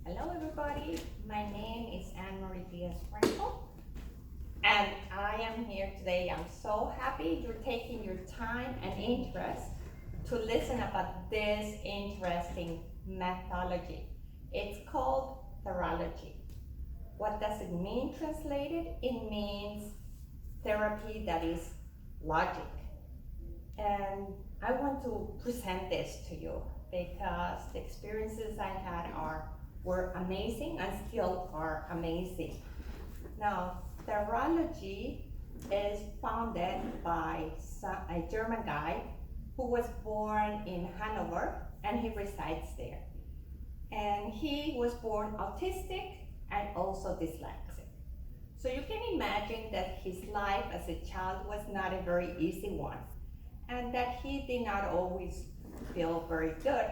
Hello everybody, my name is Anne-Marie Diaz-Franco and I am here today. I'm so happy you're taking your time and interest to listen about this interesting methodology. It's called theralogy. What does it mean translated? It means therapy that is logic. And I want to present this to you because the experiences I had were amazing and still are amazing. Now, therology is founded by a German guy who was born in Hanover and he resides there. And he was born autistic and also dyslexic. So you can imagine that his life as a child was not a very easy one and that he did not always feel very good.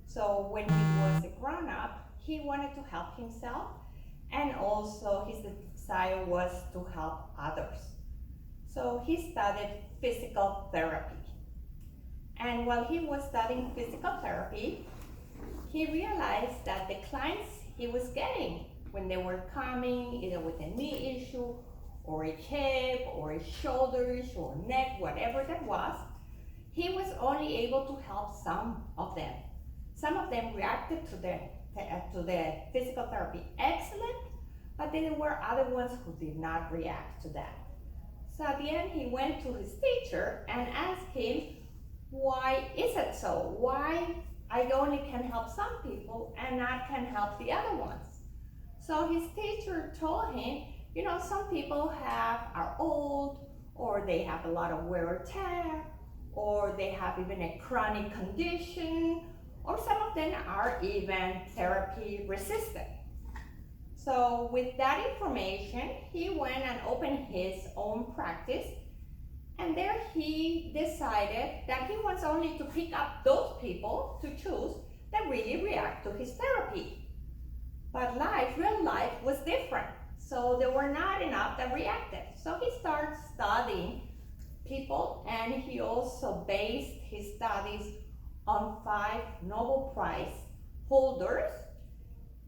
So when he was a grown-up, he wanted to help himself, and also his desire was to help others. So he studied physical therapy. And while he was studying physical therapy, he realized that the clients he was getting when they were coming either with a knee issue or a hip or a shoulders or neck, whatever that was, he was only able to help some of them. Some of them reacted to the physical therapy excellent, but then there were other ones who did not react to that. So at the end, he went to his teacher and asked him, why is it so? Why I only can help some people and not can help the other ones? So his teacher told him, some people are old, or they have a lot of wear or tear, or they have even a chronic condition, or some of them are even therapy resistant. So with that information, he went and opened his own practice, and there he decided that he wants only to pick up those people to choose that really react to his therapy. But real life was different. So there were not enough that reacted. So he started studying people, and he also based his studies on 5 Nobel Prize holders.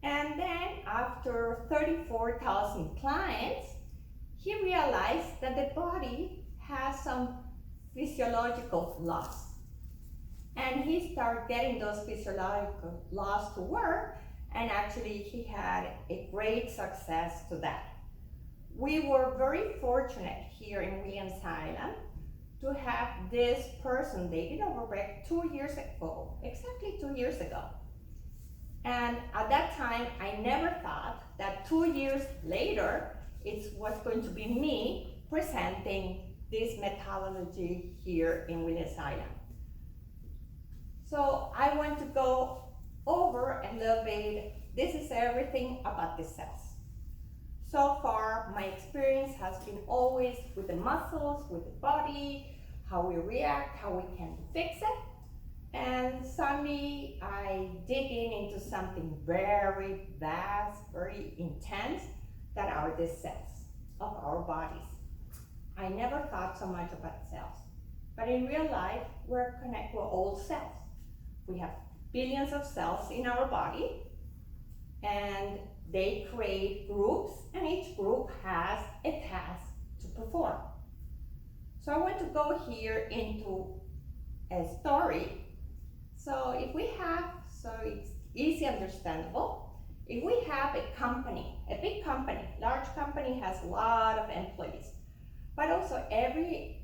And then after 34,000 clients, he realized that the body has some physiological laws. And he started getting those physiological laws to work, and actually he had a great success to that. We were very fortunate here in Williams Island to have this person, David Overbeck, 2 years ago, exactly 2 years ago. And at that time, I never thought that 2 years later, it was going to be me presenting this methodology here in Williams Island. So I want to go over a little bit. This is everything about the cells. So far, my experience has been always with the muscles, with the body, how we react, how we can fix it. And suddenly, I dig into something very vast, very intense, that are the cells of our bodies. I never thought so much about cells. But in real life, we're all cells. We have billions of cells in our body, and they create groups, and each group has a task to perform. So I want to go here into a story. So it's easy understandable. If we have a company, a big company, large company has a lot of employees, but also every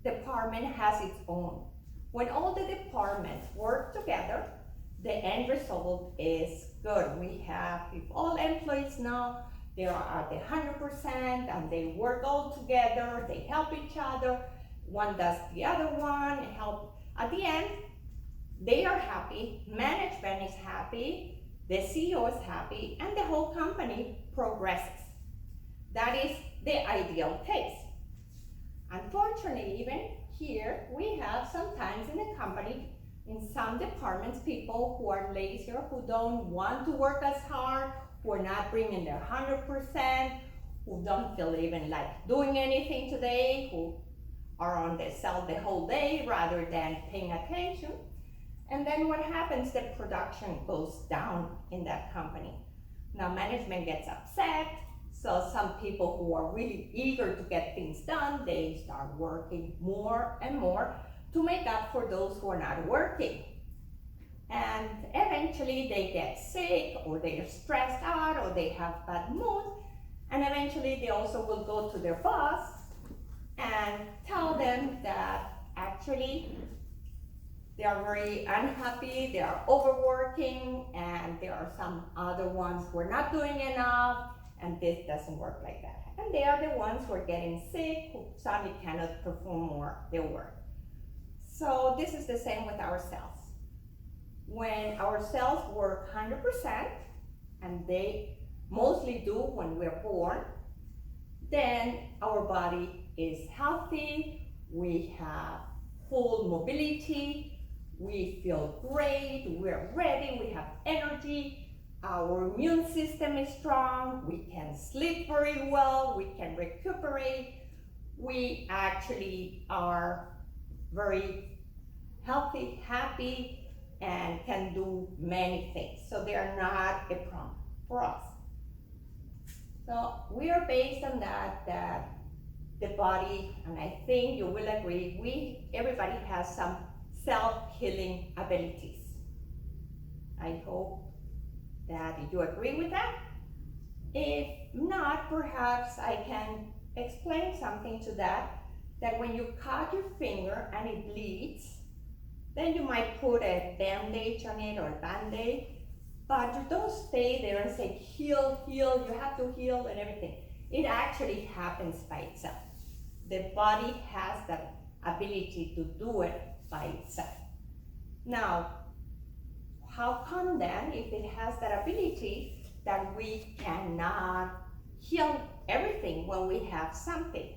department has its own. When all the departments work together, the end result is good. If all employees know they are at 100% and they work all together, they help each other, one does the other one, help. At the end, they are happy, management is happy, the CEO is happy, and the whole company progresses. That is the ideal case. Unfortunately, even here, we have sometimes in the company, in some departments, people who are lazier, who don't want to work as hard, who are not bringing their 100%, who don't feel even like doing anything today, who are on the cell the whole day rather than paying attention. And then what happens, the production goes down in that company. Now management gets upset, so some people who are really eager to get things done, they start working more and more to make up for those who are not working. And eventually they get sick, or they are stressed out, or they have bad mood, and eventually they also will go to their boss and tell them that actually they are very unhappy, they are overworking, and there are some other ones who are not doing enough, and this doesn't work like that. And they are the ones who are getting sick, who suddenly cannot perform more their work. So this is the same with our cells. When our cells work 100%, and they mostly do when we're born, then our body is healthy, we have full mobility, we feel great, we're ready, we have energy, our immune system is strong, we can sleep very well, we can recuperate, we actually are very healthy, happy, and can do many things. So they are not a problem for us. So we are based on that the body, and I think you will agree, everybody has some self-healing abilities. I hope that you agree with that. If not, perhaps I can explain something to that when you cut your finger and it bleeds, then you might put a bandage on it or a band-aid, but you don't stay there and say, heal, heal, you have to heal and everything. It actually happens by itself. The body has that ability to do it by itself. Now, how come then, if it has that ability, that we cannot heal everything when we have something?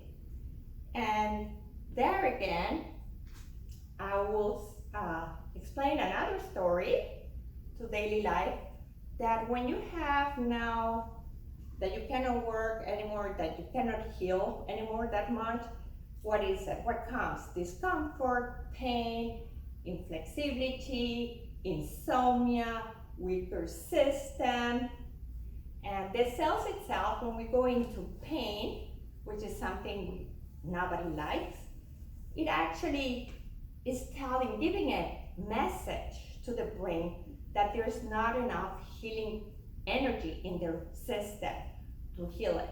And there again, I will explain another story to daily life, that when you have now that you cannot work anymore, that you cannot heal anymore that much, what is it? What comes? Discomfort, pain, inflexibility, insomnia, weaker system. And the cells itself, when we go into pain, which is something nobody likes, it actually is giving a message to the brain that there's not enough healing energy in their system to heal it.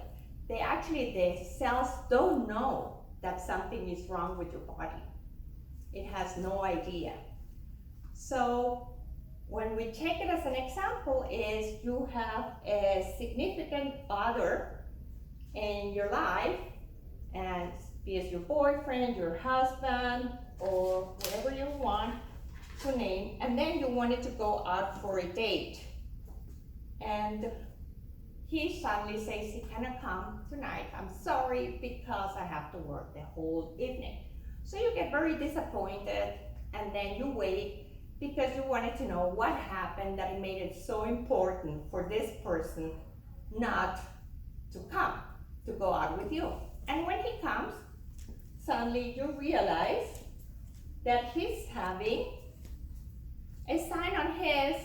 The cells don't know that something is wrong with your body. It has no idea. So when we take it as an example, is you have a significant other in your life, and be it your boyfriend, your husband, or whatever you want to name, and then you wanted to go out for a date. And he suddenly says he cannot come tonight. I'm sorry, because I have to work the whole evening. So you get very disappointed, and then you wait because you wanted to know what happened that it made it so important for this person not to come to go out with you. And when he comes, suddenly you realize that he's having a sign on his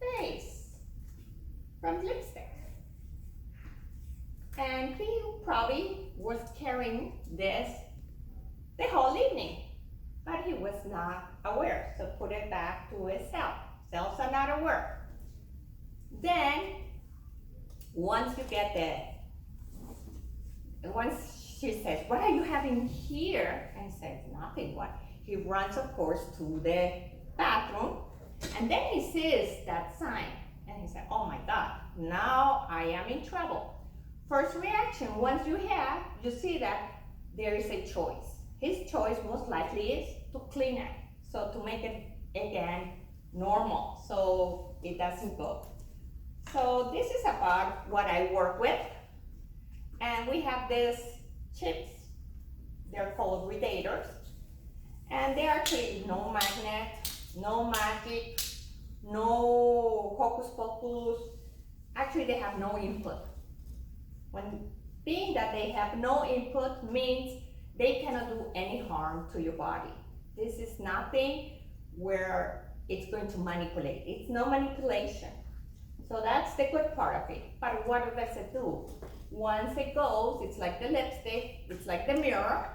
face from lipstick. And he probably was carrying this the whole evening, but he was not aware. So put it back to his cell. Cells are not aware. Then, once she says, what are you having here? And he says, nothing. What? He runs, of course, to the bathroom, and then he sees that sign, and he said, oh my God, now I am in trouble. First reaction, once you see that there is a choice. His choice most likely is to clean it, so to make it again normal, so it doesn't go. So this is about what I work with, and we have these chips. They're called gradators, and they are actually no magnet, no magic, no hocus pocus. Actually, they have no input. When being that they have no input means they cannot do any harm to your body. This is nothing where it's going to manipulate. It's no manipulation. So that's the good part of it. But what does it do? Once it goes, it's like the lipstick, it's like the mirror,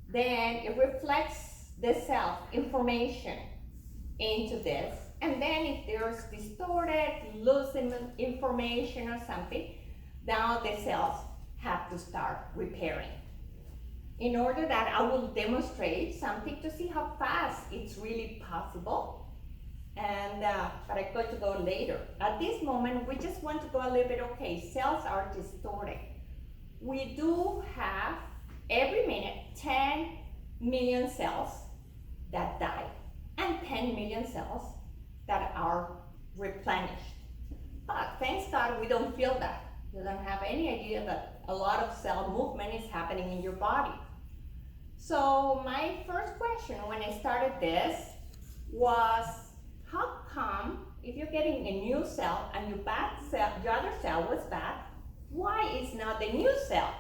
then it reflects the cell information into this. And then if there's distorted, losing information or something, now the cells have to start repairing. In order that I will demonstrate something to see how fast it's really possible. And but I'm going to go later. At this moment, we just want to go a little bit, okay, cells are distorted. We do have, every minute, 10 million cells that die, and 10 million cells that are replenished. But thanks God, we don't feel that. You don't have any idea that a lot of cell movement is happening in your body. So my first question when I started this was, how come if you're getting a new cell and your other cell was bad, why is not the new cell?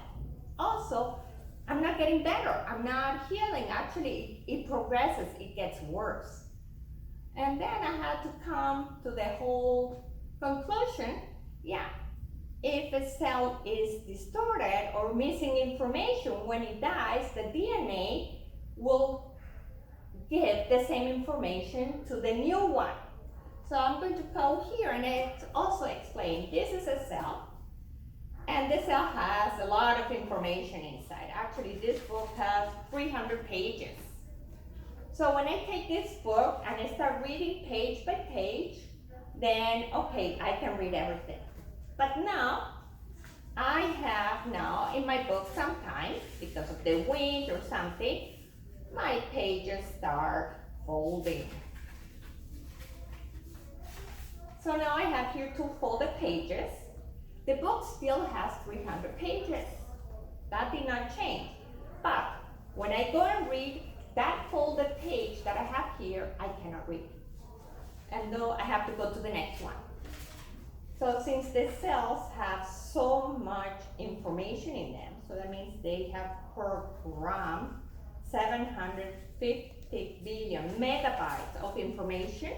Also, I'm not getting better, I'm not healing. Actually, it progresses, it gets worse. And then I had to come to the whole conclusion, yeah, if a cell is distorted or missing information, when it dies, the DNA will give the same information to the new one. So I'm going to go here and also explain, this is a cell, and this cell has a lot of information inside. Actually, this book has 300 pages. So when I take this book and I start reading page by page, then okay, I can read everything. But now, I have now in my book sometimes, because of the wind or something, my pages start folding. So now I have here 2 folded pages. The book still has 300 pages. That did not change. But when I go and read that folded page that I have here, I cannot read. And though I have to go to the next one. So since the cells have so much information in them, so that means they have per gram 750 billion megabytes of information.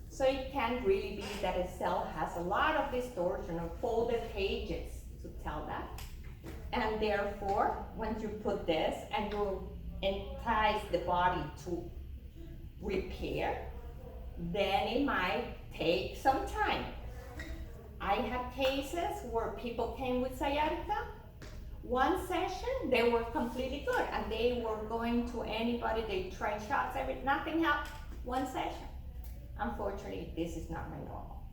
So it can really be that a cell has a lot of distortion or folded pages to tell that. And therefore, once you put this and you entice the body to repair, then it might take some time. I have cases where people came with sciatica. One session, they were completely good, and they were going to anybody, they tried shots, nothing helped. One session. Unfortunately, this is not my normal.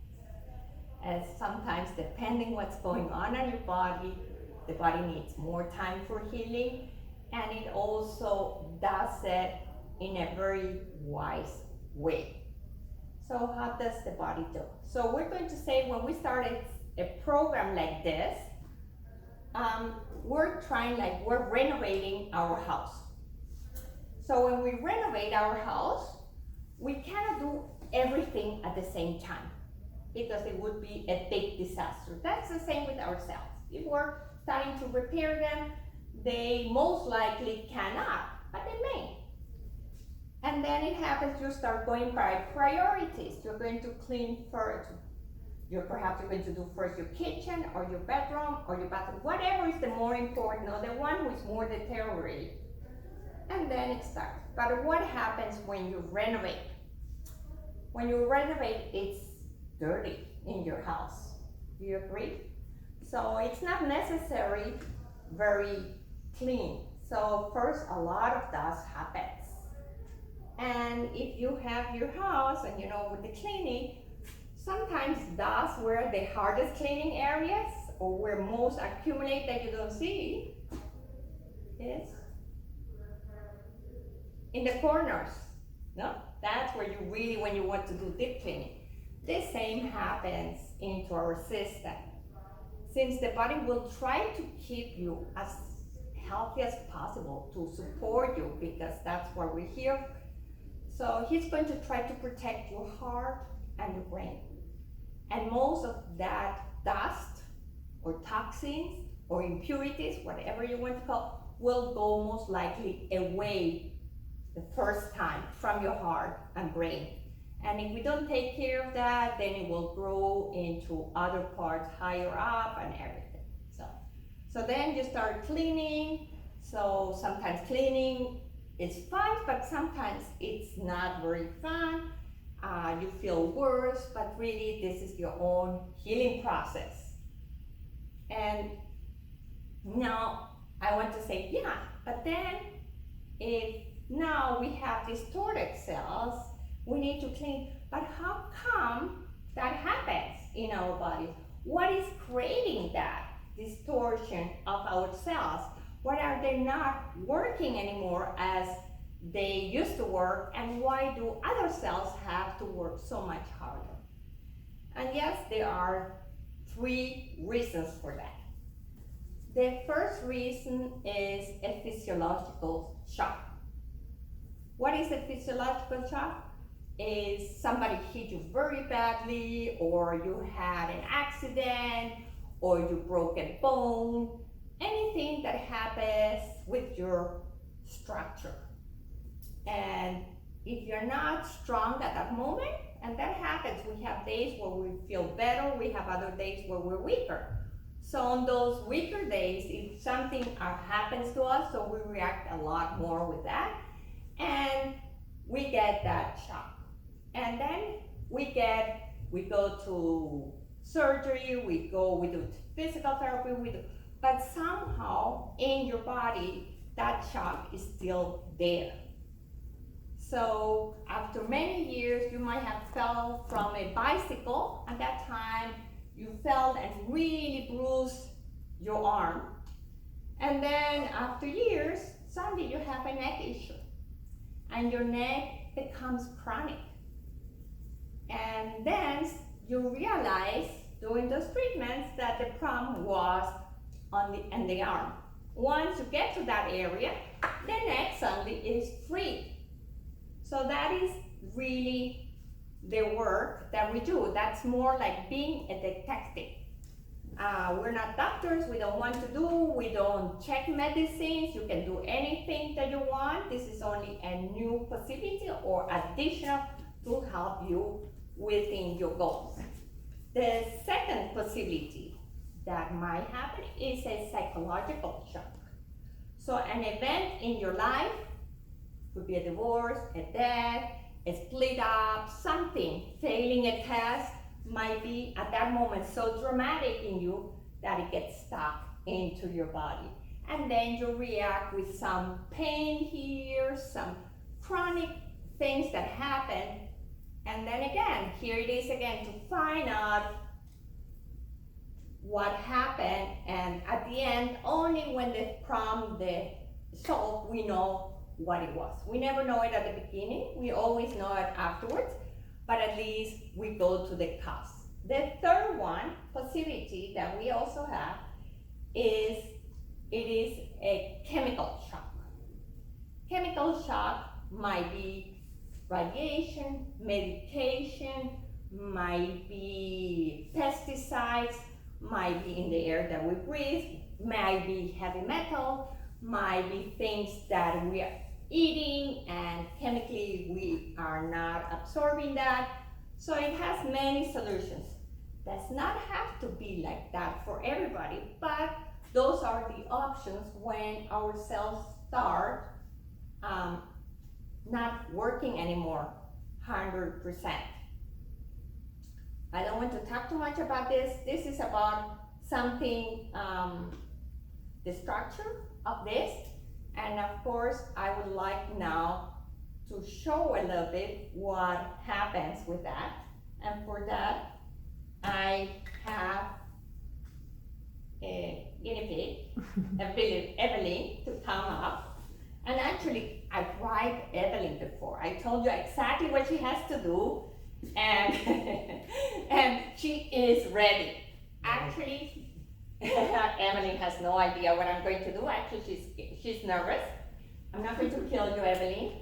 As sometimes, depending what's going on in your body, the body needs more time for healing, and it also does it in a very wise way. So how does the body do? So we're going to say when we started a program like this, we're renovating our house. So when we renovate our house, we cannot do everything at the same time because it would be a big disaster. That's the same with our cells. If we're starting to repair them, they most likely cannot, but they may. And then it happens, you start going by priorities. You're going to clean first. Perhaps you're going to do first your kitchen or your bedroom or your bathroom, whatever is the more important, or the one who is more deteriorated. And then it starts. But what happens when you renovate? When you renovate, it's dirty in your house. Do you agree? So it's not necessarily very clean. So first, a lot of dust happens. And if you have your house and with the cleaning, sometimes dust where the hardest cleaning areas or where most accumulate that you don't see is in the corners. No? That's where you really, when you want to do deep cleaning. The same happens into our system. Since the body will try to keep you as healthy as possible to support you, because that's what we're here. So he's going to try to protect your heart and your brain. And most of that dust or toxins or impurities, whatever you want to call, will go most likely away the first time from your heart and brain. And if we don't take care of that, then it will grow into other parts higher up and everything. So then you start cleaning. So sometimes cleaning is fun, but sometimes it's not very fun. You feel worse, but really this is your own healing process. And now I want to say, yeah, but then if now we have distorted cells, we need to clean. But how come that happens in our body? What is creating that distortion of our cells? Why are they not working anymore as they used to work, and why do other cells have to work so much harder? And yes, there are 3 reasons for that. The first reason is a physiological shock. What is a physiological shock? Is somebody hit you very badly, or you had an accident, or you broke a bone, anything that happens with your structure. And if you're not strong at that moment, and that happens, we have days where we feel better, we have other days where we're weaker. So on those weaker days, if something happens to us, so we react a lot more with that, and we get that shock. And then we go to surgery, we do physical therapy, but somehow in your body, that shock is still there. So after many years, you might have fell from a bicycle. At that time, you fell and really bruised your arm. And then after years, suddenly you have a neck issue. And your neck becomes chronic. And then you realize during those treatments that the problem was on the arm. Once you get to that area, the neck suddenly is free. So that is really the work that we do. That's more like being a detective. We're not doctors, we don't want to we don't check medicines, you can do anything that you want. This is only a new facility or additional to help you within your goals. The second possibility that might happen is a psychological shock. So an event in your life could be a divorce, a death, a split up, something, failing a test might be at that moment so dramatic in you that it gets stuck into your body. And then you react with some pain here, some chronic things that happen. And then again, here it is again to find out what happened. And at the end, only when the problem is solved, we know what it was. We never know it at the beginning, we always know it afterwards, but at least we go to the cause. The third one, possibility that we also have is it is a chemical shock. Chemical shock might be radiation, medication, might be pesticides, might be in the air that we breathe, might be heavy metal, might be things that we are eating and chemically we are not absorbing that. So it has many solutions. Does not have to be like that for everybody, but those are the options when our cells start not working anymore 100%. I don't want to talk too much about this. This is about something, the structure of this. And of course, I would like now to show a little bit what happens with that. And for that, I have a guinea pig, Evelyn, to come up. And actually, I tried Evelyn before. I told you exactly what she has to do, and and she is ready. Actually, Evelyn has no idea what I'm going to do. Actually, she's nervous. I'm not going to kill you, Evelyn.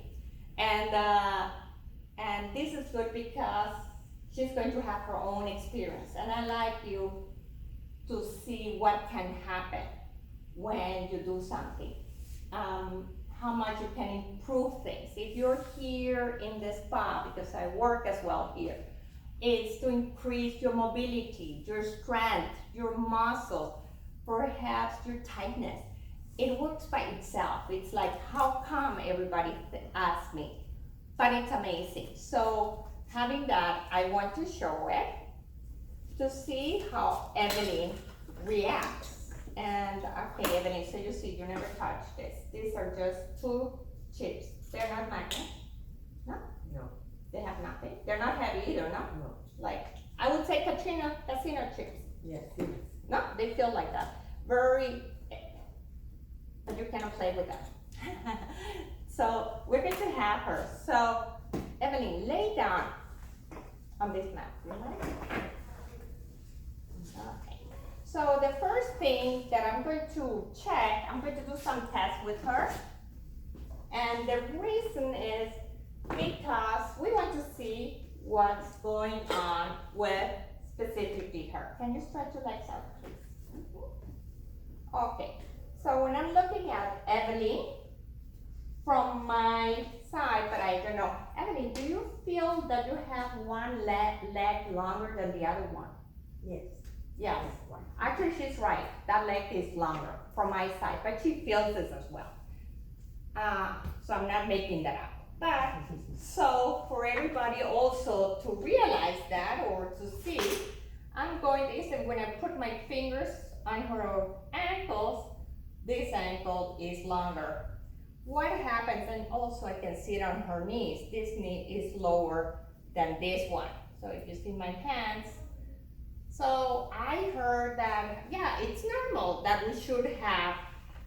And this is good because she's going to have her own experience. And I like you to see what can happen when you do something. how much you can improve things. If you're here in the spa, because I work as well here, it's to increase your mobility, your strength, your muscle, perhaps your tightness. It works by itself. It's like, how come everybody asks me? But it's amazing. So having that, I want to show it to see how Evelyn reacts. And okay, Evelyn, so you see, you never touched this. These are just 2 chips. They're not magnets. No? No. They have nothing. They're not heavy either, no? No. Like, I would say casino chips. Yes, yes. No, they feel like that. Very, but you cannot play with them. So we're going to have her. So Evelyn, lay down on this mat. Okay. So the first thing that I'm going to check, I'm going to do some tests with her. And the reason is because we want to see what's going on with specifically her. Can you stretch your legs out, please? Okay. So when I'm looking at Evelyn from my side, but I don't know. Evelyn, do you feel that you have one leg longer than the other one? Yes. Yes. Actually, she's right. That leg is longer from my side, but she feels this as well. So I'm not making that up. But so for everybody also to realize that or to see, I'm going to, when I put my fingers on her ankles, this ankle is longer. What happens, and also I can see it on her knees, this knee is lower than this one. So if you see my hands, so I heard that, yeah, it's normal that we should have,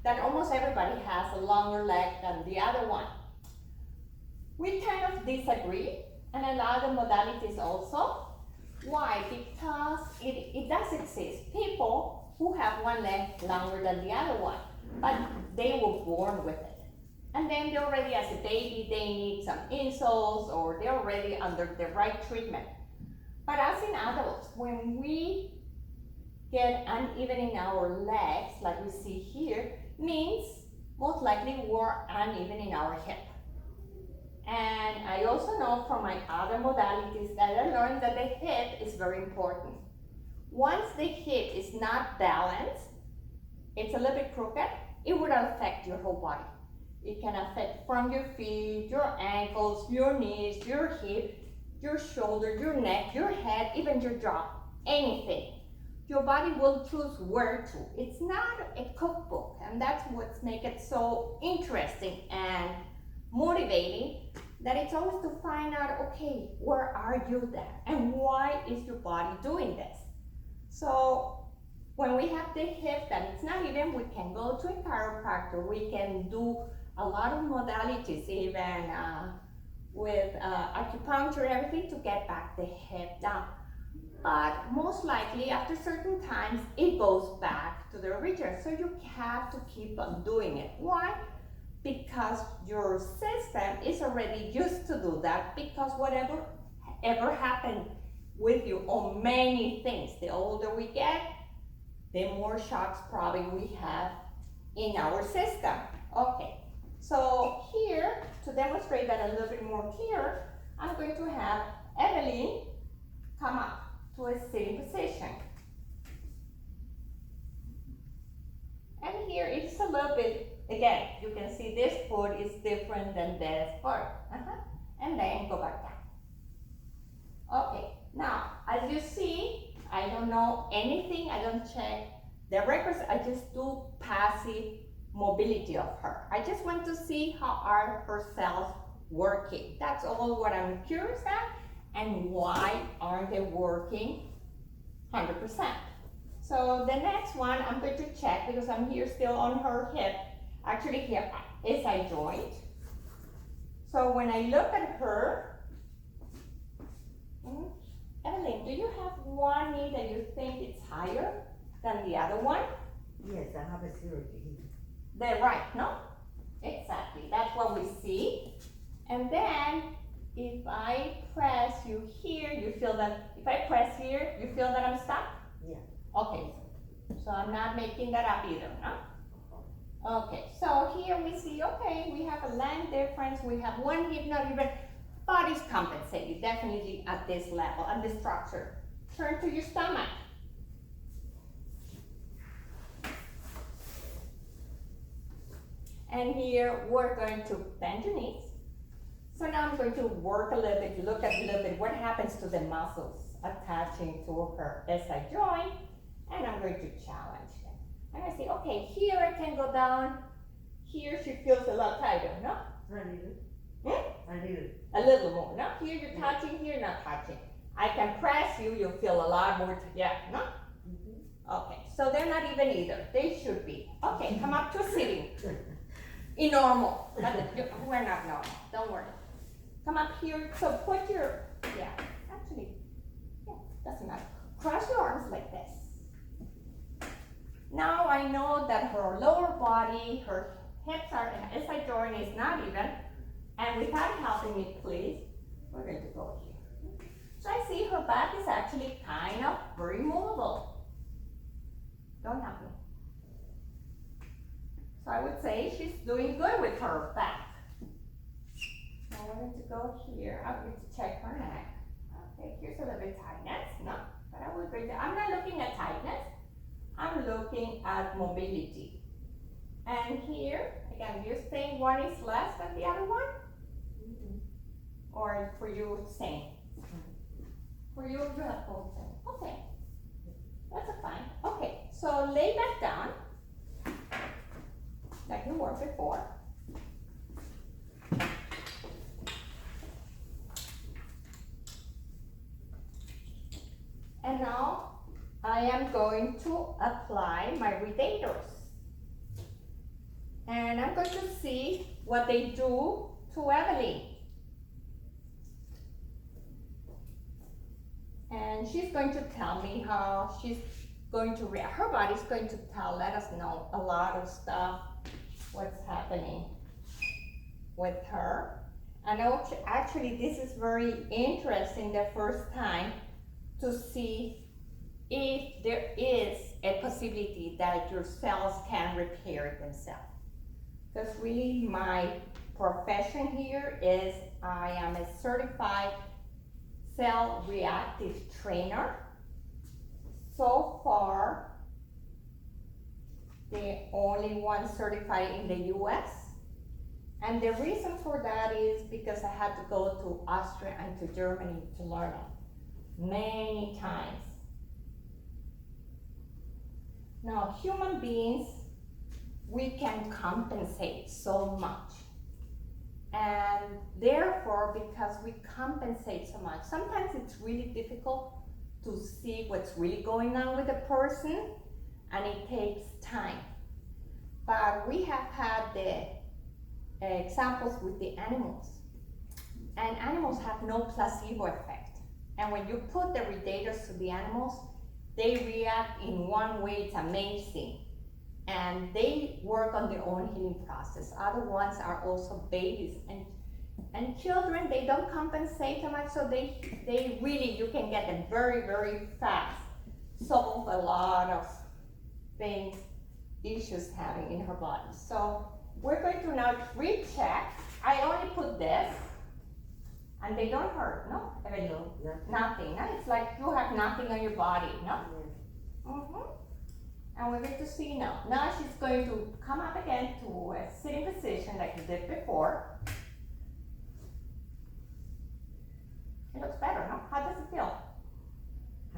that almost everybody has a longer leg than the other one. We kind of disagree, and a lot of modalities also. Why? Because it does exist. People who have one leg longer than the other one, but they were born with it. And then they already, as a baby, they need some insoles, or they're already under the right treatment. But as in adults, when we get uneven in our legs, like we see here, means most likely we're uneven in our hip. And I also know from my other modalities that I learned that the hip is very important. Once the hip is not balanced, it's a little bit crooked, it would affect your whole body. It can affect from your feet, your ankles, your knees, your hip, your shoulder, your neck, your head, even your jaw, anything. Your body will choose where to. It's not a cookbook, and that's what makes it so interesting and motivating, that it's always to find out, okay, where are you there? And why is your body doing this? So when we have the hip that it's not even, we can go to a chiropractor, we can do a lot of modalities, even with acupuncture and everything to get back the hip down. But most likely after certain times, it goes back to the original. So you have to keep on doing it. Why? Because your system is already used to do that, because whatever ever happened with you on many things, the older we get, the more shocks probably we have in our system. Okay, so here, to demonstrate that a little bit more clear, I'm going to have Evelyn come up to a sitting position. And here it's a little bit, again, you can see this foot is different than this foot. And then go back down. Okay, now, as you see, I don't know anything, I don't check the records, I just do passive mobility of her. I just want to see how are her cells working. That's all what I'm curious at, and why aren't they working 100%. So the next one I'm going to check, because I'm here still on her hip. Actually, hip is a joint. So when I look at her, Evelyn, do you have one knee that you think it's higher than the other one? Yes, I have a surgery. They're right, no? Exactly, that's what we see. And then, if I press you here, you feel that, if I press here, you feel that I'm stuck? Yeah. Okay, so I'm not making that up either, no? Okay, so here we see, okay, we have a length difference, we have one hip not even, body's compensated definitely at this level, at this structure. Turn to your stomach. And here we're going to bend your knees. So now I'm going to work a little bit, look at a little bit what happens to the muscles attaching to her SI joint, and I'm going to challenge them. I'm going to say, okay, here I can go down, here she feels a lot tighter, no? I need it. I need it. A little more, no? Here you're touching, here not touching. I can press you, you'll feel a lot more, yeah, no? Okay, so they're not even either, they should be. Okay, come up to sitting. In normal, we're not normal, don't worry. Come up here, so put your, yeah, actually, yeah, doesn't matter. Cross your arms like this. Now I know that her lower body, her hips are, and SI joint is not even, and without helping me, please, we're going to go here. So I see her back is actually kind of very movable. Don't help me. So I would say she's doing good with her back. Now we're going to go here. I'm going to check her neck. Okay, here's a little bit tightness. No, but I'm not looking at tightness. I'm looking at mobility. And here, again, you think one is less than the other one? Or for you, same? For you, you have both same. Okay, that's a fine. Okay, so lay back down. Like you were before. And now I am going to apply my gradators. And I'm going to see what they do to Evelyn. And she's going to tell me how she's going to react. Her body's going to let us know a lot of stuff, what's happening with her. And actually this is very interesting the first time to see if there is a possibility that your cells can repair themselves. Because really my profession here is I am a certified cell reactive trainer. So far, the only one certified in the US. And the reason for that is because I had to go to Austria and to Germany to learn it many times. Now, human beings, we can compensate so much. And therefore, because we compensate so much, sometimes it's really difficult to see what's really going on with a person, and it takes time. But we have had the examples with the animals, and animals have no placebo effect. And when you put the gradators to the animals, they react in one way, it's amazing. And they work on their own healing process. Other ones are also babies and children, they don't compensate so much, so they really, you can get them very, very fast. Solve a lot of things, issues having in her body. So we're going to now recheck. I only put this, and they don't hurt, no? No, Nothing, no? It's like you have nothing on your body, no? And we're going to see now. Now she's going to come up again to a sitting position like you did before. It looks better, no? How does it feel?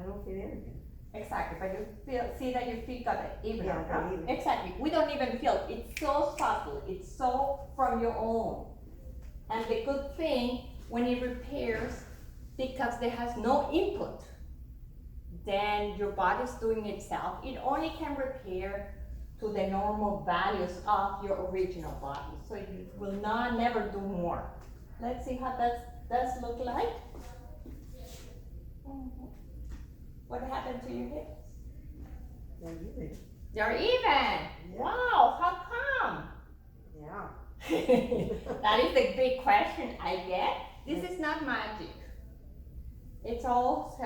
I don't feel anything. Exactly, but you see that your feet got it even, Yeah, no? even. Exactly, we don't even feel it. It's so subtle, it's so from your own. And the good thing, when it repairs, because there has no input, then your body's doing itself. It only can repair to the normal values of your original body. So it will never do more. Let's see how that does look like. What happened to your hips? They're even. They're even. Wow, how come? Yeah. That is the big question I get. This is not magic. It's all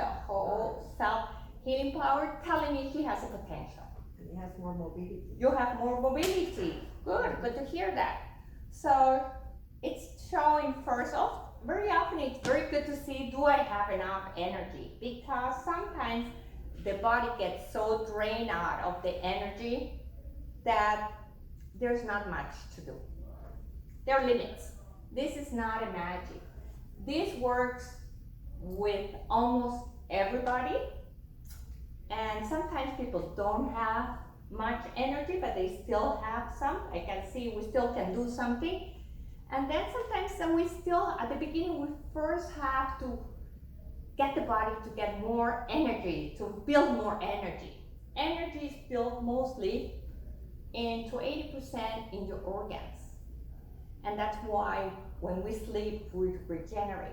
self-healing power telling me she has a potential. And it has more mobility. You have more mobility. Good to hear that. So it's showing first off, very often it's very good to see, do I have enough energy? Because sometimes the body gets so drained out of the energy that there's not much to do. There are limits. This is not a magic. This works with almost everybody, and sometimes people don't have much energy, but they still have some. I can see we still can do something. And then sometimes we still, at the beginning, we first have to get the body to get more energy, to build more energy. Energy is built mostly into 80% in your organs. And that's why when we sleep, we regenerate.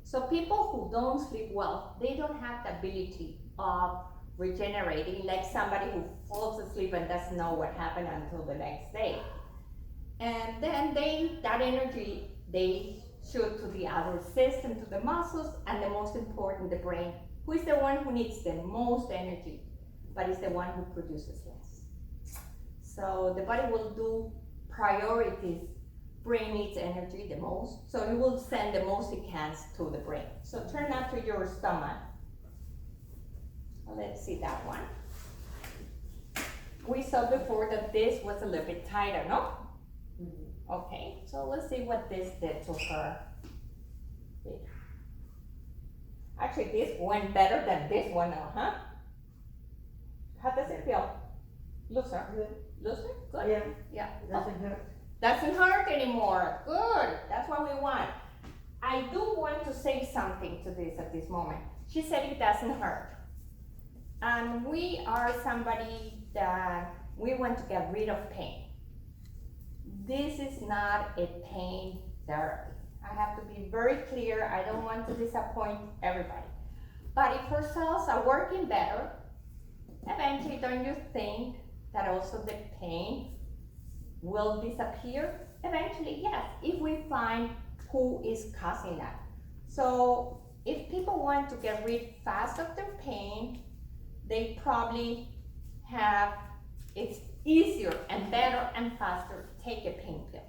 So people who don't sleep well, they don't have the ability of regenerating, like somebody who falls asleep and doesn't know what happened until the next day. And then that energy, they shoot to the other system, to the muscles, and the most important, the brain, who is the one who needs the most energy, but is the one who produces less. So the body will do priorities. Brain needs energy the most, so you will send the most it can to the brain. So turn out to your stomach. Let's see that one. We saw before that this was a little bit tighter, no? Mm-hmm. Okay, so let's see what this did to her. Actually, this went better than this one now, huh? How does it feel? Looser? Good. Looser? Good? Yeah. Yeah. Doesn't hurt. Doesn't hurt anymore. Good. That's what we want. I do want to say something to this at this moment. She said it doesn't hurt. And we are somebody that we want to get rid of pain. This is not a pain therapy. I have to be very clear. I don't want to disappoint everybody. But if our cells are working better, eventually don't you think that also the pain will disappear? Eventually, yes, if we find who is causing that. So if people want to get rid fast of their pain, they probably have, it's easier and better and faster to take a pain pill.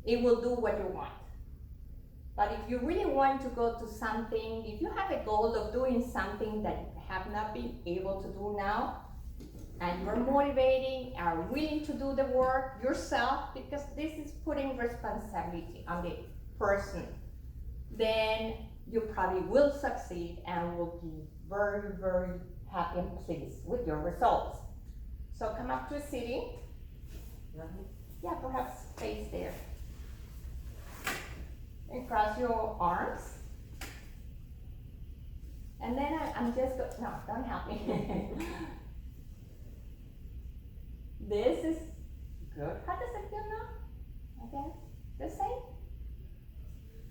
It will do what you want. But if you really want to go to something, if you have a goal of doing something that you have not been able to do now, and you're motivating, are willing to do the work yourself, because this is putting responsibility on the person, then you probably will succeed and will be very, very happy and pleased with your results. So come up to a sitting. Yeah, perhaps face there. And cross your arms. And then I'm just going, no, don't help me. This is good. How does it feel now? Again, the same?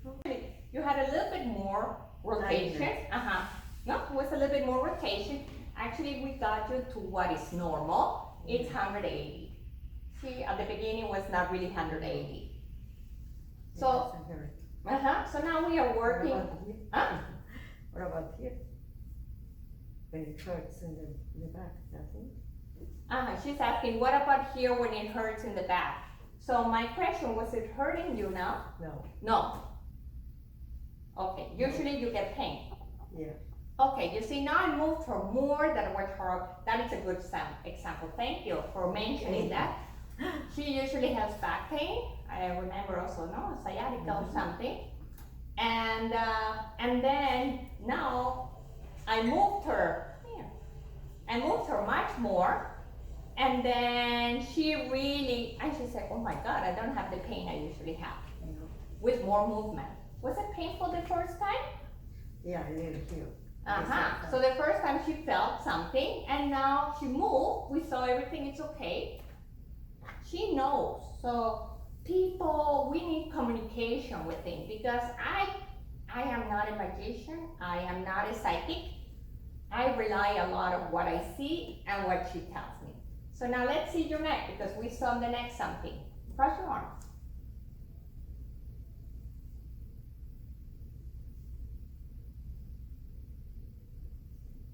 Okay. You had a little bit more rotation. No, it was a little bit more rotation. Actually, we got you to what is normal. It's 180. See, at the beginning it was not really 180. So, so now we are working. What about here? When it hurts in the back, nothing? She's asking, what about here when it hurts in the back? So my question, was it hurting you now? No. No. Okay, usually you get pain. Yeah. Okay, you see, now I moved her more than what her, that is a good example. Thank you for mentioning that. She usually has back pain. I remember also, no, sciatica or something. And then now I moved her here. I moved her much more. And then she really, and she said, oh my God, I don't have the pain I usually have with more movement. Was it painful the first time? Yeah, I did it here. So the first time she felt something, and now she moved. We saw everything is okay. She knows. So people, we need communication with them, because I am not a magician. I am not a psychic. I rely a lot on what I see and what she tells me. So now let's see your neck, because we saw in the neck something. Cross your arms.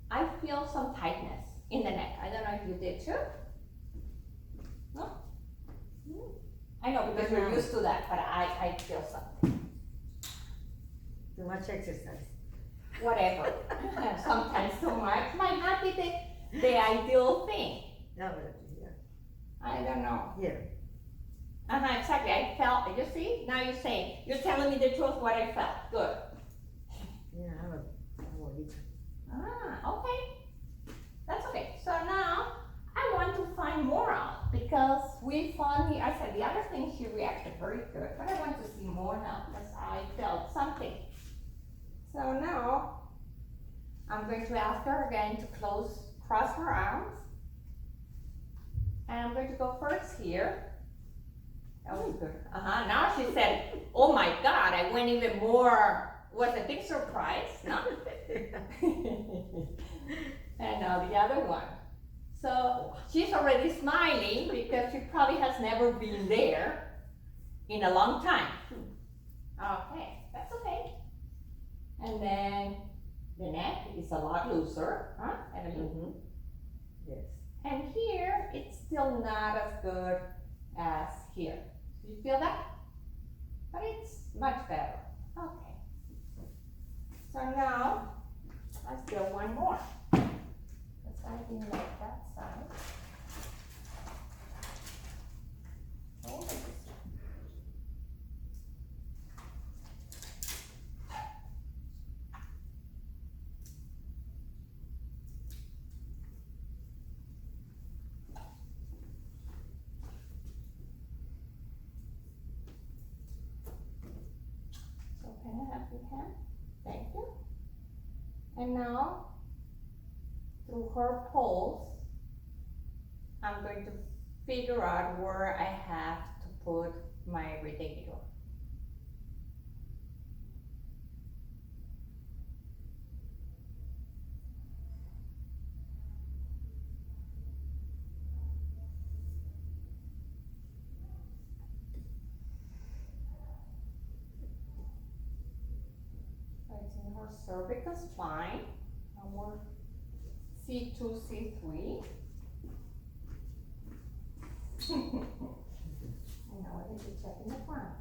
I feel some tightness in the neck. I don't know if you did too. No? I know because Yeah. you're used to that, but I feel something. Too much exercise. Whatever. Sometimes too much might not be the ideal thing. No, but, yeah. I don't know. Here. Exactly. I felt, you see? Now you're saying, you're telling me the truth what I felt. Good. Yeah, I will eat. Okay. That's okay. So now I want to find more out because we found here, I said the other thing she reacted very good, but I want to see more now because I felt something. So now I'm going to ask her again to cross her arms. And I'm going to go first here. That was good. Now she said, oh my God, I went even more, was a big surprise. No. And now the other one. So she's already smiling because she probably has never been there in a long time. Okay, that's okay. And then the neck is a lot looser, huh, Evelyn? Mm-hmm. Yes. And here, it's still not as good as here. Do you feel that? But it's much better. Okay. So now, let's do one more. Because I didn't like that side. Okay. So can I have your hand? Thank you. And now, through her pulse, I'm going to figure out where I have to put my gradator. It's in her cervical spine, and we're C2, C3. And now I need to check in the front.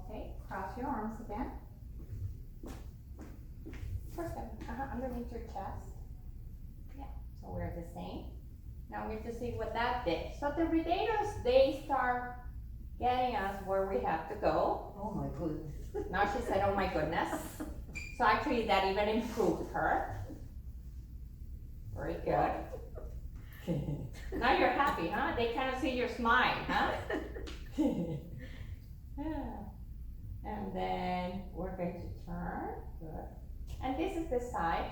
Okay, cross your arms again. First, underneath your chest. Yeah, so we're the same. Now we have to see what that did. So the gradator's, they start getting us where we have to go. Oh my goodness. Now she said, oh my goodness. So actually that even improved her. Very good. Now you're happy, huh? They kind of see your smile, huh? And then we're going to turn. Good. And this is the side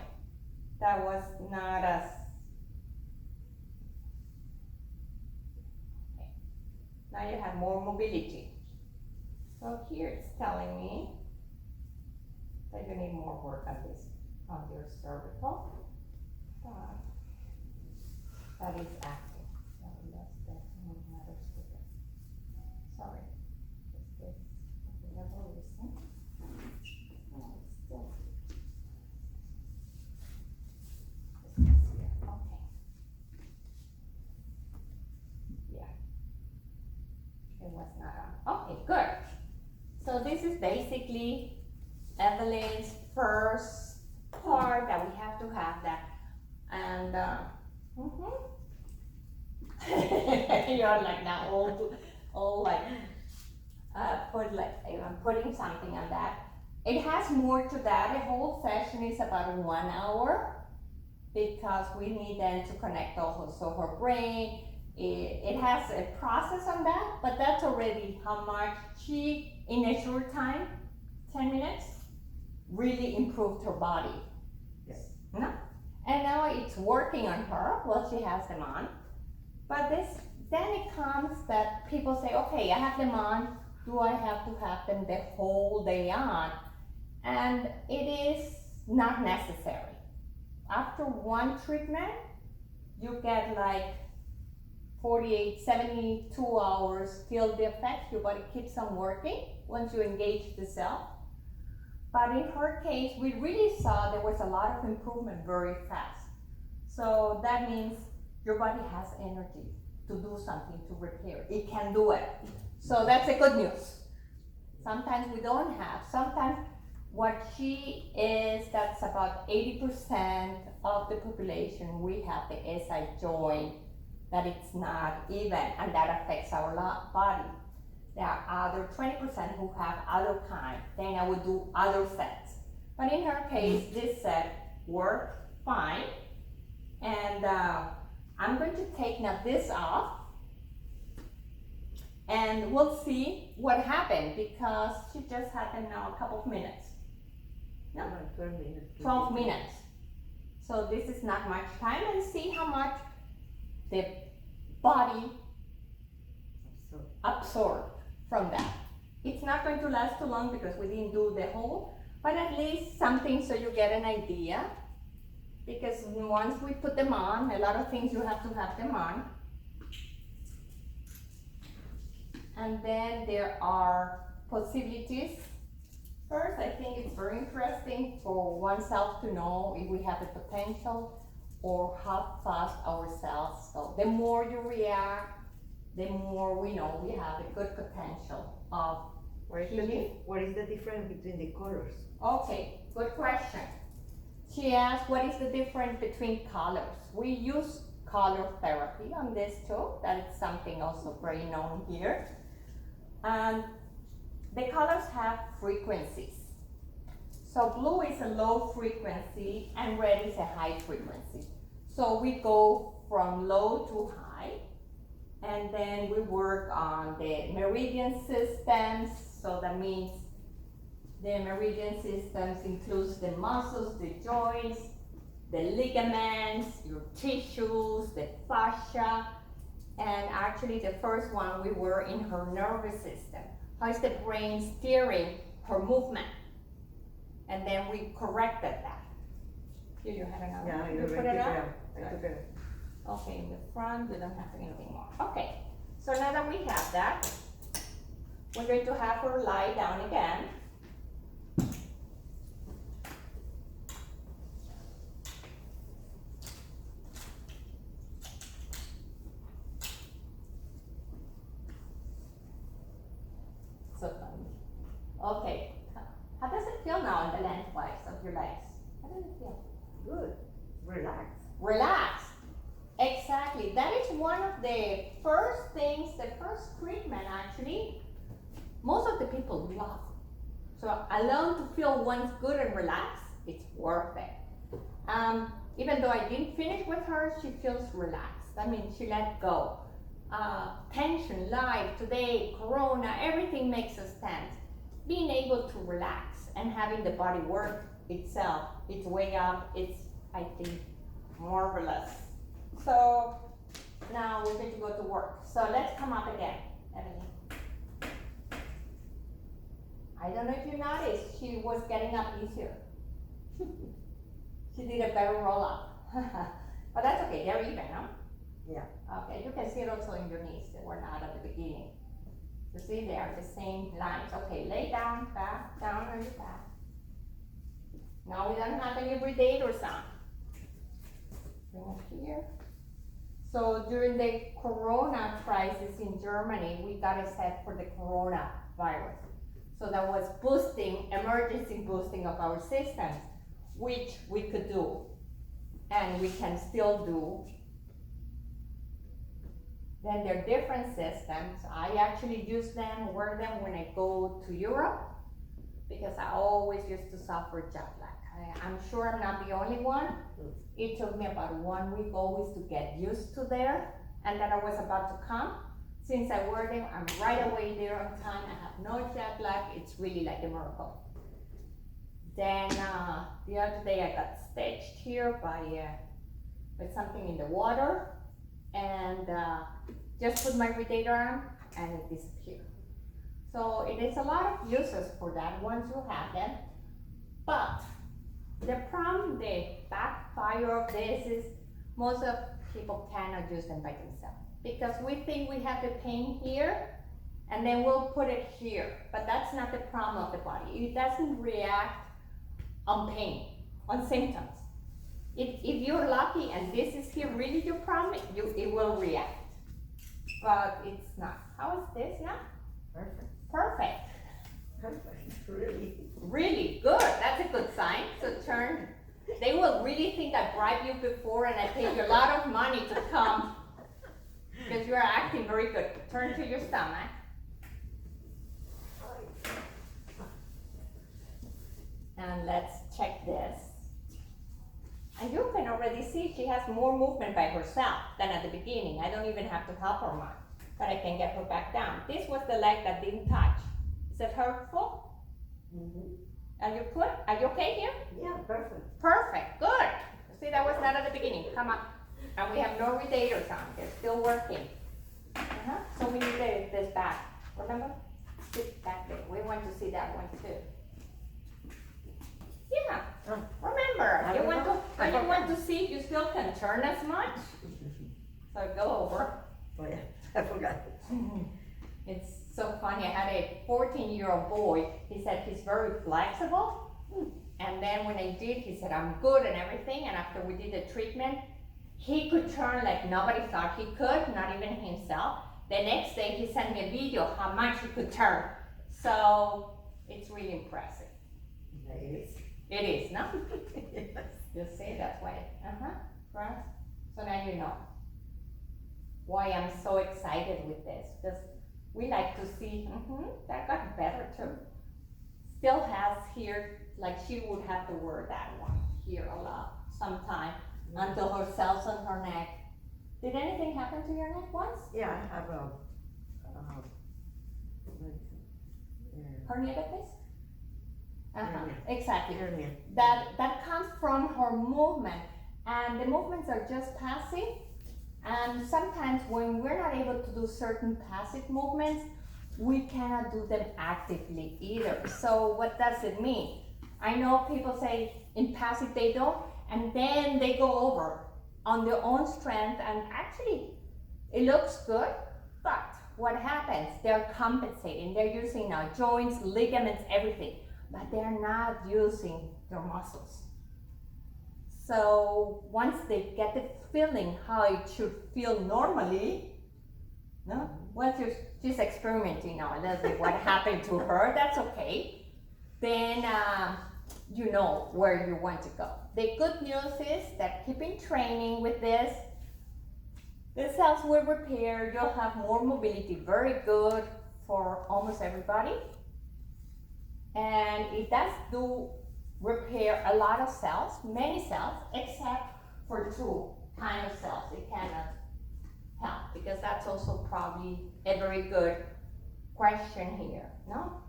that was not as. Okay. Now you have more mobility. So here it's telling me that you need more work on this, on your cervical. But that is active. So that's definitely matters to them. Sorry. Just this, for whatever reason. Oh, it's still. Okay. Yeah. It was not on. Okay, good. So this is basically Evelyn's first part that we have to have that. And you're like now all like I'm putting something on that. It has more to that. The whole session is about 1 hour because we need then to connect also her brain. It has a process on that, but that's already how much she, in a short time, 10 minutes, really improved her body. Yes. No? And now it's working on her while she has them on. But then it comes that people say, okay, I have them on. Do I have to have them the whole day on? And it is not necessary. After one treatment, you get like 48, 72 hours till the effect. Your body keeps on working once you engage the cell. But in her case, we really saw there was a lot of improvement very fast. So that means your body has energy to do something, to repair. It can do it. So that's the good news. Sometimes we don't have. Sometimes what she is, that's about 80% of the population, we have the SI joint, that it's not even, and that affects our body. There are other 20% who have other kind, then I would do other sets. But in her case, this set worked fine. And I'm going to take now this off, and we'll see what happened, because she just had them now a couple of minutes. No? 12 minutes. 12 minutes. So this is not much time, and see how much the body absorbed from that. It's not going to last too long because we didn't do the whole, but at least something so you get an idea. Because once we put them on, a lot of things you have to have them on. And then there are possibilities. First, I think it's very interesting for oneself to know if we have the potential or how fast our cells go. The more you react, the more we know we have a good potential of healing. What is the difference between the colors? Okay, good question. She asked, what is the difference between colors? We use color therapy on this too. That is something also very known here. And the colors have frequencies. So blue is a low frequency and red is a high frequency. So we go from low to high, and then we work on the meridian systems. So that means the meridian systems includes the muscles, the joints, the ligaments, your tissues, the fascia, and actually the first one we were in her nervous system. How is the brain steering her movement? And then we corrected that. Here you had another one. You put it up? I took it. Okay, in the front we don't have anything more. Okay, so now that we have that, we're going to have her lie down again. Okay, how does it feel now in the lengthwise of your legs? How does it feel? Good. Relax. Relax. Exactly. That is one of the first things, the first treatment actually, most of the people love. So alone to feel once good and relaxed, it's worth it. Even though I didn't finish with her, she feels relaxed. I mean, she let go. Tension, life, today, corona, everything makes us tense. Being able to relax and having the body work itself, its way up, it's, I think, marvelous. So now we're going to go to work. So let's come up again, Evelyn. I don't know if you noticed, she was getting up easier. She did a better roll up. But that's okay, they're even, huh? Yeah. Okay, you can see it also in your knees, they were not at the beginning. You see, they are the same lines. Okay, lay down, back, down on your back. Now we don't have any gradator sound. Bring it here. So during the corona crisis in Germany, we got a set for the coronavirus. So that was boosting, emergency boosting of our systems, which we could do, and we can still do. Then there are different systems. I actually use them, wear them when I go to Europe, because I always used to suffer jet lag. I'm sure I'm not the only one. It took me about 1 week always to get used to there, and then I was about to come. Since I wear them, I'm right away there on time. I have no jet lag. It's really like a miracle. Then the other day I got stitched here by with something in the water, and just put my gradator on and it disappeared. So it is a lot of uses for that once you have them. But the problem, the backfire of this is most of people cannot use them by themselves. Because we think we have the pain here, and then we'll put it here. But that's not the problem of the body. It doesn't react on pain, on symptoms. If you're lucky and this is here really your problem, it will react. But it's not. How is this now? Perfect. Perfect. Perfect, really. Really good. That's a good sign. So turn. They will really think I bribed you before and I paid you a lot of money to come because you are acting very good. Turn to your stomach. And let's check this. And you can already see she has more movement by herself than at the beginning. I don't even have to help her much, but I can get her back down. This was the leg that didn't touch. Is it hurtful? Mm-hmm. Are you good? Are you okay here? Yeah, perfect. Perfect, good. See, that was not at the beginning. Come on. And we have no gradator on. They're still working. So we need this back. Remember? Sit back there. We want to see that one too. Yeah. Remember, you want to see if you still can turn as much. So go over. Oh yeah, I forgot. It's so funny. I had a 14-year-old boy. He said he's very flexible. And then when I did, he said, I'm good and everything. And after we did the treatment, he could turn like nobody thought he could, not even himself. The next day, he sent me a video how much he could turn. So it's really impressive. Nice. It is, no? Yes. You see, that's why. Right? So now you know why I'm so excited with this. Because we like to see, that got better too. Still has here, like she would have to wear that one here a lot, sometime, until her cells on her neck. Did anything happen to your neck once? Yeah, I have Herniated disc? Hernia. Exactly. hernia. That comes from her movement, and the movements are just passive. And sometimes when we're not able to do certain passive movements, we cannot do them actively either. So what does it mean? I know people say in passive they don't, and then they go over on their own strength, and actually it looks good, but what happens? They're compensating. They're using now joints, ligaments, everything, but they're not using their muscles. So once they get the feeling how it should feel normally, no? Once she's experimenting now a little bit what happened to her, that's okay. Then you know where you want to go. The good news is that keeping training with this, the cells will repair, you'll have more mobility, very good for almost everybody. And it does do repair a lot of cells, many cells, except for two kind of cells. It cannot help, because that's also probably a very good question here, no?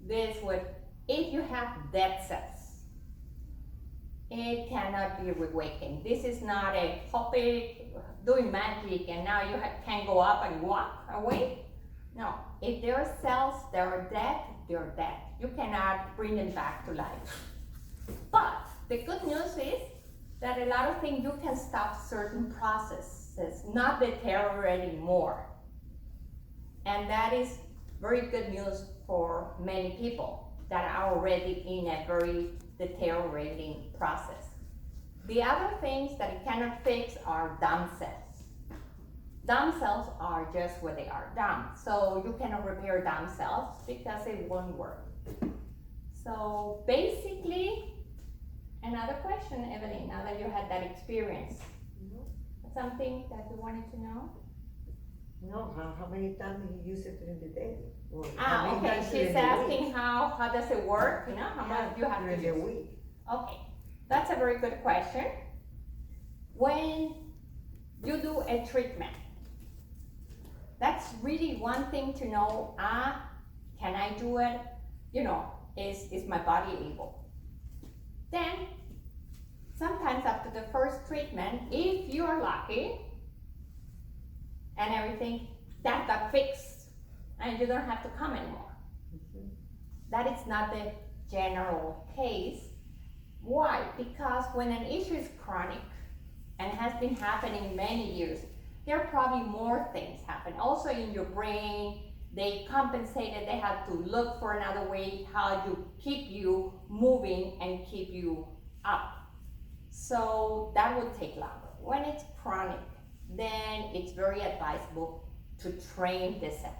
This would, if you have dead cells, it cannot be reawakened. This is not a puppet doing magic and now you can go up and walk away. No, if there are cells that are dead, they're dead. You cannot bring them back to life. But the good news is that a lot of things you can stop certain processes, not deteriorating more. And that is very good news for many people that are already in a very deteriorating process. The other things that it cannot fix are dumb cells. Dumb cells are just what they are, dumb. So you cannot repair dumb cells because it won't work. So basically, another question, Evelyn, now that you had that experience, something that you wanted to know? No, how many times do you use it during the day? Or Okay, she's asking how does it work, you know, how much you have to during use. the week. Okay, that's a very good question. When you do a treatment, that's really one thing to know, can I do it? You know, is my body able? Then, sometimes after the first treatment, if you are lucky, and everything, that got fixed, and you don't have to come anymore. That is not the general case. Why? Because when an issue is chronic, and has been happening many years. There are probably more things happen. Also in your brain, they compensated, they had to look for another way how to keep you moving and keep you up. So that would take longer. When it's chronic, then it's very advisable to train the cells.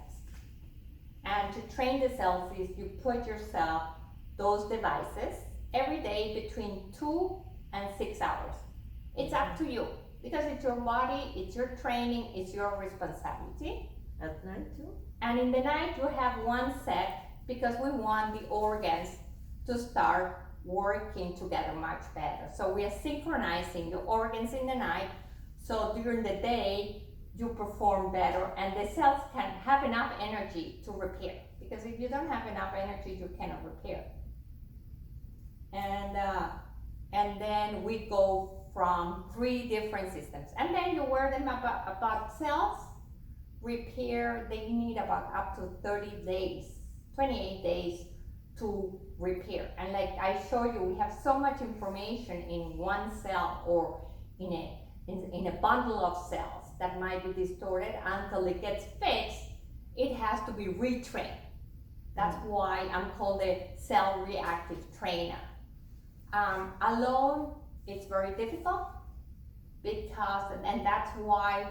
And to train the cells is you put yourself those devices every day between 2 and 6 hours. It's up to you because it's your body, it's your training, it's your responsibility. At night too? And in the night you have one set because we want the organs to start working together much better. So we are synchronizing the organs in the night, so during the day you perform better and the cells can have enough energy to repair. Because if you don't have enough energy, you cannot repair. And then we go from 3 different systems. And then you wear them about cells repair, they need about up to 30 days, 28 days to repair. And like I show you, we have so much information in one cell or in a bundle of cells that might be distorted until it gets fixed. It has to be retrained. That's why I'm called a cell reactive trainer. Alone, it's very difficult because, and that's why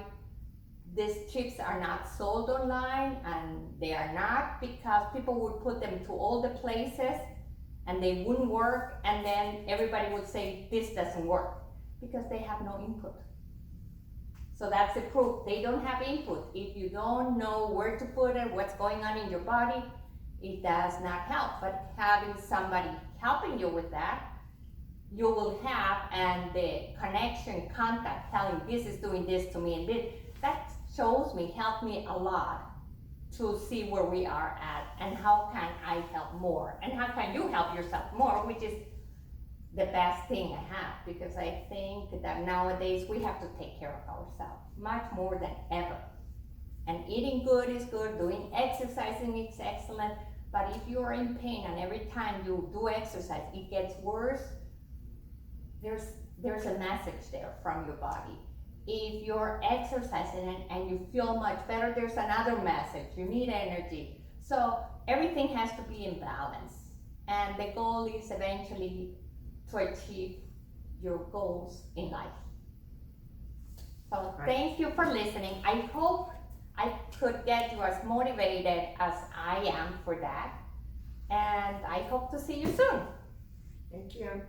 these chips are not sold online, and they are not because people would put them to all the places and they wouldn't work, and then everybody would say this doesn't work because they have no input. So that's the proof. They don't have input. If you don't know where to put it, what's going on in your body, it does not help. But having somebody helping you with that, you will have, and the connection, contact, telling this is doing this to me, and this, that shows me, helped me a lot to see where we are at and how can I help more and how can you help yourself more, which is the best thing I have, because I think that nowadays we have to take care of ourselves much more than ever. And eating good is good, doing exercising is excellent, but if you are in pain and every time you do exercise it gets worse, there's a message there from your body. If you're exercising and you feel much better, there's another message. You need energy. So everything has to be in balance. And the goal is eventually to achieve your goals in life. So thank you for listening. I hope I could get you as motivated as I am for that. And I hope to see you soon. Thank you.